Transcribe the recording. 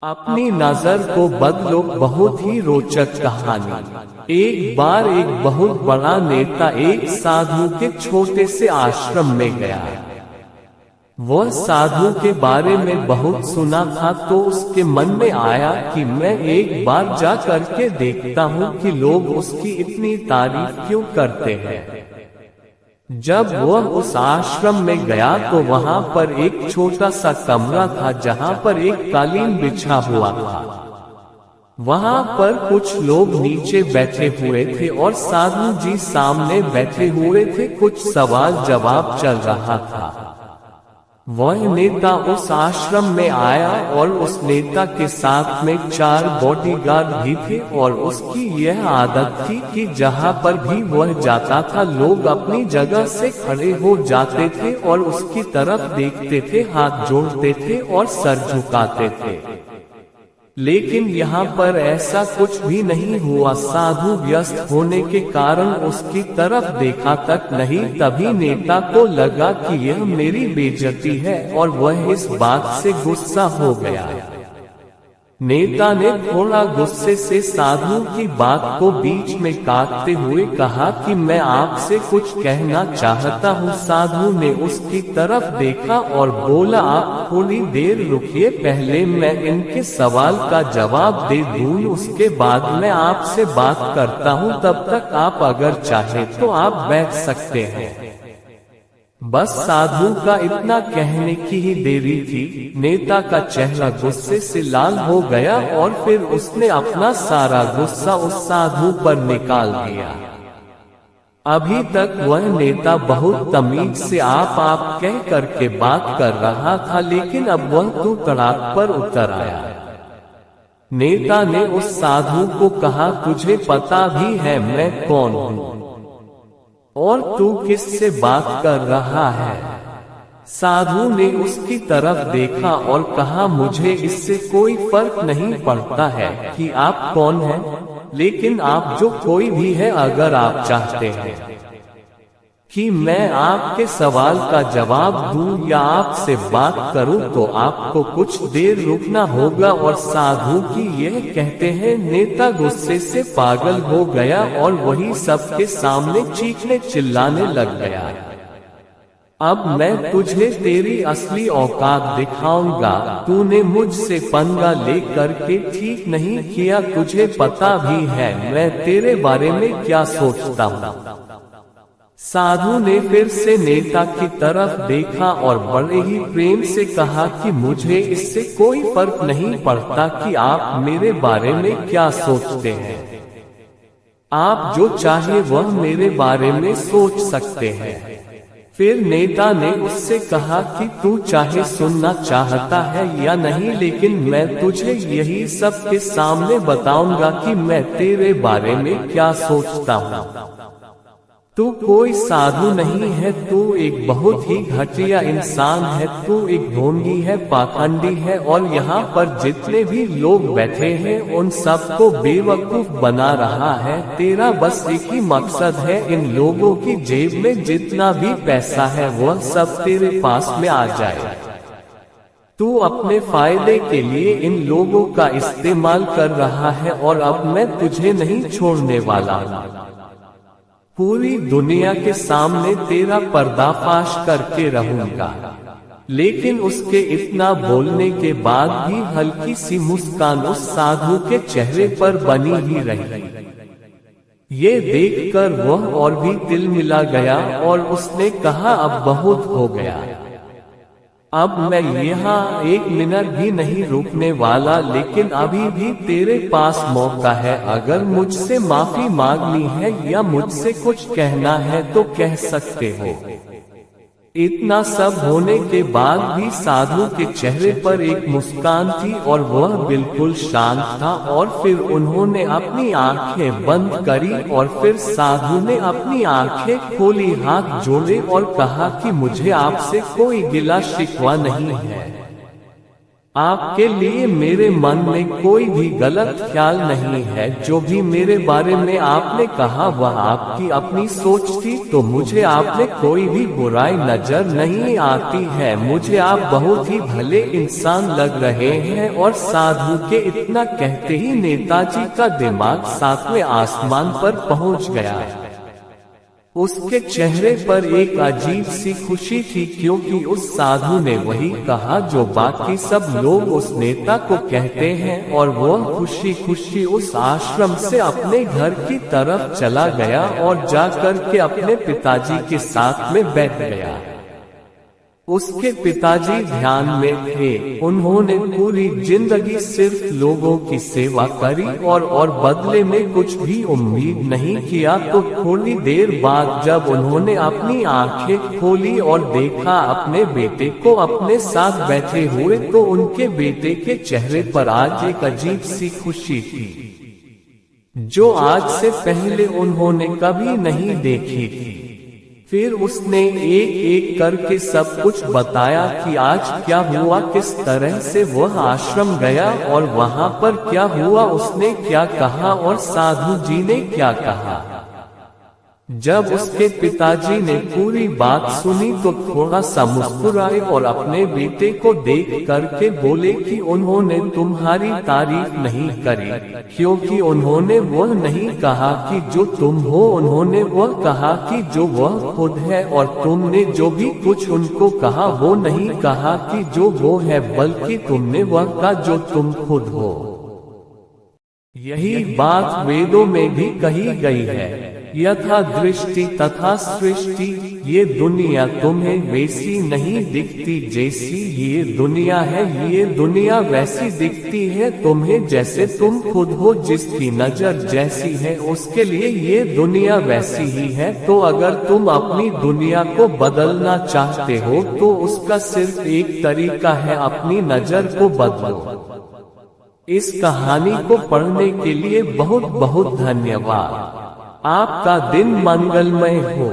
अपनी नजर को बदलो। बहुत ही रोचक कहानी। एक बार एक बहुत बड़ा नेता एक साधु के छोटे से आश्रम में गया। वह साधु के बारे में बहुत सुना था, तो उसके मन में आया कि मैं एक बार जा करके देखता हूँ कि लोग उसकी इतनी तारीफ क्यों करते हैं। जब वह उस आश्रम में गया तो वहाँ पर एक छोटा सा कमरा था जहाँ पर एक कालीन बिछा हुआ था। वहाँ पर कुछ लोग नीचे बैठे हुए थे और साधु जी सामने बैठे हुए थे। कुछ सवाल जवाब चल रहा था। वह नेता उस आश्रम में आया और उस नेता के साथ में 4 बॉडीगार्ड भी थे और उसकी यह आदत थी कि जहाँ पर भी वह जाता था लोग अपनी जगह से खड़े हो जाते थे और उसकी तरफ देखते थे, हाथ जोड़ते थे और सर झुकाते थे। लेकिन यहाँ पर ऐसा कुछ भी नहीं हुआ। साधु व्यस्त होने के कारण उसकी तरफ देखा तक नहीं। तभी नेता को लगा कि यह मेरी बेइज्जती है और वह इस बात से गुस्सा हो गया। नेता ने थोड़ा गुस्से से साधु की बात को बीच में काटते हुए कहा कि मैं आपसे कुछ कहना चाहता हूँ। साधु ने उसकी तरफ देखा और बोला, आप थोड़ी देर रुकिए, पहले मैं इनके सवाल का जवाब दे दूं, उसके बाद मैं आपसे बात करता हूँ। तब तक आप अगर चाहे तो आप बैठ सकते हैं। बस साधु का इतना कहने की ही देरी थी। नेता का चेहरा गुस्से से लाल हो गया और फिर उसने अपना सारा गुस्सा उस साधु पर निकाल दिया। अभी तक वह नेता बहुत तमीज से आप कह करके बात कर रहा था, लेकिन अब वह तू तड़ाक पर उतर आया। नेता ने उस साधु को कहा, तुझे पता भी है मैं कौन हूँ और तू किससे बात कर रहा है। साधु ने उसकी तरफ देखा और कहा, मुझे इससे कोई फर्क नहीं पड़ता है कि आप कौन हैं, लेकिन आप जो कोई भी है, अगर आप चाहते हैं कि मैं आपके सवाल का जवाब दूं या आपसे बात करूं तो आपको कुछ देर रुकना होगा। और साधु की यह कहते हैं नेता गुस्से से पागल हो गया और वही सबके सामने चीखने चिल्लाने लग गया। अब मैं तुझे तेरी असली औकात दिखाऊंगा। तूने मुझसे पंगा लेकर के ठीक नहीं किया। तुझे पता भी है मैं तेरे बारे में क्या सोचता हूँ। साधु ने फिर से नेता की तरफ देखा और बड़े ही प्रेम से कहा कि मुझे इससे कोई फर्क नहीं पड़ता कि आप मेरे बारे में क्या सोचते हैं। आप जो चाहे वह मेरे बारे में सोच सकते हैं। फिर नेता ने उससे कहा कि तू चाहे सुनना चाहता है या नहीं, लेकिन मैं तुझे यही सब के सामने बताऊंगा कि मैं तेरे बारे में क्या सोचता हूँ। तू कोई साधु नहीं है, तू एक बहुत ही घटिया इंसान है, तू एक ढोंगी है, पाखंडी है और यहाँ पर जितने भी लोग बैठे हैं उन सबको बेवकूफ बना रहा है। तेरा बस एक ही मकसद है, इन लोगों की जेब में जितना भी पैसा है वह सब तेरे पास में आ जाए। तू अपने फायदे के लिए इन लोगों का इस्तेमाल कर रहा है और अब मैं तुझे नहीं छोड़ने वाला हूँ। पूरी दुनिया के सामने तेरा पर्दाफाश करके रहूंगा। लेकिन उसके इतना बोलने के बाद भी हल्की सी मुस्कान उस साधु के चेहरे पर बनी ही रही। ये देखकर वह और भी तिलमिला गया और उसने कहा, अब बहुत हो गया। अब मैं यहाँ 1 मिनट भी नहीं रुकने वाला, लेकिन अभी भी तेरे पास मौका है। अगर मुझसे माफी मांगनी है या मुझसे कुछ कहना है तो कह सकते हो। इतना सब होने के बाद भी साधु के चेहरे पर एक मुस्कान थी और वह बिल्कुल शांत था। और फिर उन्होंने अपनी आंखें बंद करी और फिर साधु ने अपनी आंखें खोली, हाथ जोड़े और कहा कि मुझे आपसे कोई गिला शिकवा नहीं है। आपके लिए मेरे मन में कोई भी गलत ख्याल नहीं है। जो भी मेरे बारे में आपने कहा वह आपकी अपनी सोच थी, तो मुझे आप में कोई भी बुराई नजर नहीं आती है। मुझे आप बहुत ही भले इंसान लग रहे हैं। और साधु के इतना कहते ही नेताजी का दिमाग सातवें आसमान पर पहुंच गया। उसके चेहरे पर एक अजीब सी खुशी थी, क्योंकि उस साधु ने वही कहा जो बाकी सब लोग उस नेता को कहते हैं। और वह खुशी खुशी उस आश्रम से अपने घर की तरफ चला गया और जाकर के अपने पिताजी के साथ में बैठ गया। उसके पिताजी ध्यान में थे। उन्होंने पूरी जिंदगी सिर्फ लोगों की सेवा करी और बदले में कुछ भी उम्मीद नहीं किया। तो थोड़ी देर बाद जब उन्होंने अपनी आंखें खोली और देखा अपने बेटे को अपने साथ बैठे हुए, तो उनके बेटे के चेहरे पर आज एक अजीब सी खुशी थी, जो आज से पहले उन्होंने कभी नहीं देखी थी। फिर उसने एक एक करके सब कुछ बताया कि आज क्या हुआ, किस तरह से वह आश्रम गया और वहां पर क्या हुआ, उसने क्या कहा और साधु जी ने क्या कहा। जब उसके पिताजी ने पूरी बात सुनी तो थोड़ा सा मुस्कुराए और अपने बेटे को देख करके बोले कि उन्होंने तुम्हारी तारीफ नहीं करी, क्योंकि उन्होंने वह नहीं कहा कि जो तुम हो, उन्होंने वह कहा कि जो वह खुद है। और तुमने जो भी कुछ उनको कहा वो नहीं कहा कि जो वो है, बल्कि तुमने वह कहा जो तुम खुद हो। यही बात वेदों में भी कही गई है, यथा दृष्टि तथा सृष्टि। ये दुनिया तुम्हें वैसी नहीं दिखती जैसी ये दुनिया है, ये दुनिया वैसी दिखती है तुम्हें जैसे तुम खुद हो। जिसकी नजर जैसी है उसके लिए ये दुनिया वैसी ही है। तो अगर तुम अपनी दुनिया को बदलना चाहते हो तो उसका सिर्फ एक तरीका है, अपनी नजर को बदलो। इस कहानी को पढ़ने के लिए बहुत बहुत धन्यवाद। आपका दिन मंगलमय हो।